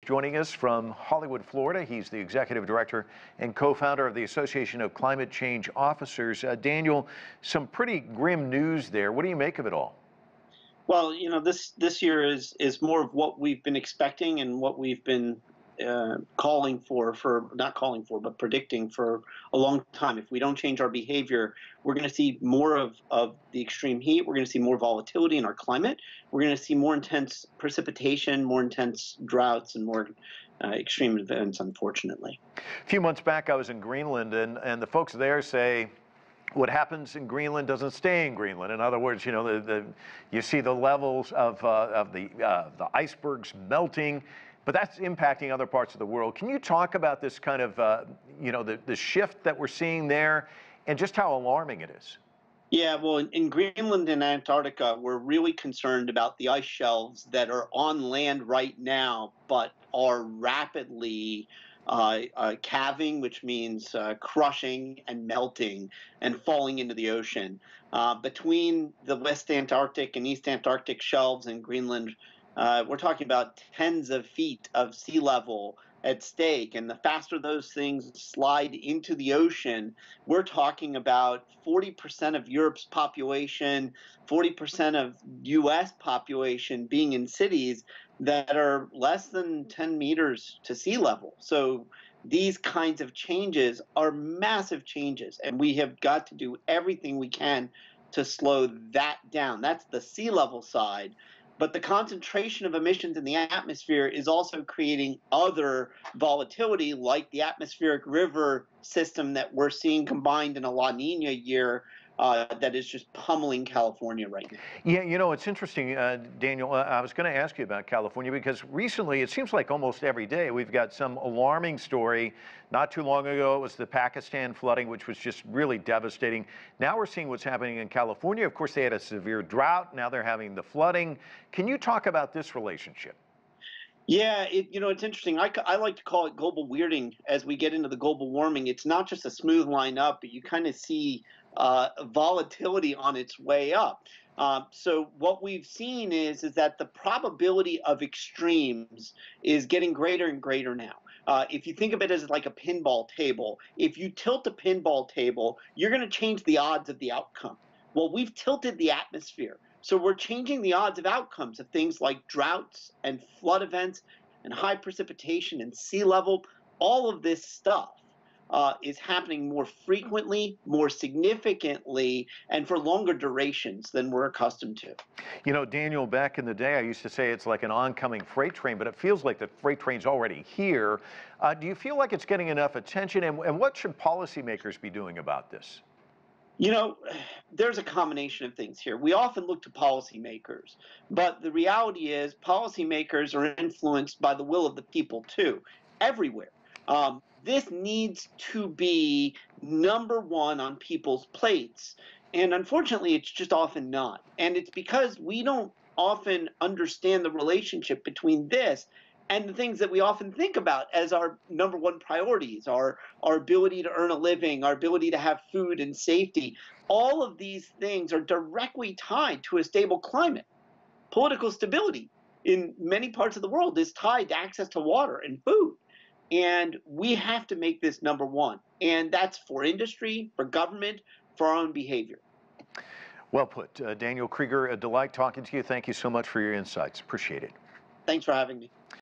joining us from Hollywood, Florida. He's the executive director and co-founder of the Association of Climate Change Officers. Daniel, some pretty grim news there. What do you make of it all? Well, this year is more of what we've been expecting and what we've been but predicting for a long time. If we don't change our behavior, we're going to see more of the extreme heat. We're going to see more volatility in our climate. We're going to see more intense precipitation, more intense droughts, and more extreme events, unfortunately. A few months back, I was in Greenland, and the folks there say, what happens in Greenland doesn't stay in Greenland. In other words, you see the levels of the icebergs melting, but that's impacting other parts of the world. Can you talk about this kind of, the shift that we're seeing there and just how alarming it is? Yeah, well, in Greenland and Antarctica, we're really concerned about the ice shelves that are on land right now, but are rapidly calving, which means crushing and melting and falling into the ocean. Between the West Antarctic and East Antarctic shelves in Greenland, we're talking about tens of feet of sea level at stake, and the faster those things slide into the ocean, we're talking about 40% of Europe's population, 40% of U.S. population being in cities that are less than 10 meters to sea level. So these kinds of changes are massive changes, and we have got to do everything we can to slow that down. That's the sea level side. But the concentration of emissions in the atmosphere is also creating other volatility, like the atmospheric river system that we're seeing combined in a La Nina year that is just pummeling California right now. Yeah, it's interesting, Daniel. I was going to ask you about California because recently it seems like almost every day we've got some alarming story. Not too long ago it was the Pakistan flooding, which was just really devastating. Now we're seeing what's happening in California. Of course, they had a severe drought. Now they're having the flooding. Can you talk about this relationship? Yeah, it's interesting. I like to call it global weirding as we get into the global warming. It's not just a smooth line up, but you kind of see volatility on its way up. So what we've seen is that the probability of extremes is getting greater and greater now. If you think of it as like a pinball table, if you tilt the pinball table, you're going to change the odds of the outcome. Well, we've tilted the atmosphere. So we're changing the odds of outcomes of things like droughts and flood events and high precipitation and sea level. All of this stuff is happening more frequently, more significantly, and for longer durations than we're accustomed to. Daniel, back in the day, I used to say it's like an oncoming freight train, but it feels like the freight train's already here. Do you feel like it's getting enough attention, and what should policymakers be doing about this? There's a combination of things here. We often look to policymakers, but the reality is policymakers are influenced by the will of the people too, everywhere. This needs to be number one on people's plates, and unfortunately, it's just often not. And it's because we don't often understand the relationship between this and the things that we often think about as our number one priorities, our ability to earn a living, our ability to have food and safety. All of these things are directly tied to a stable climate. Political stability in many parts of the world is tied to access to water and food. And we have to make this number one. And that's for industry, for government, for our own behavior. Well put. Daniel Kreeger, a delight talking to you. Thank you so much for your insights. Appreciate it. Thanks for having me.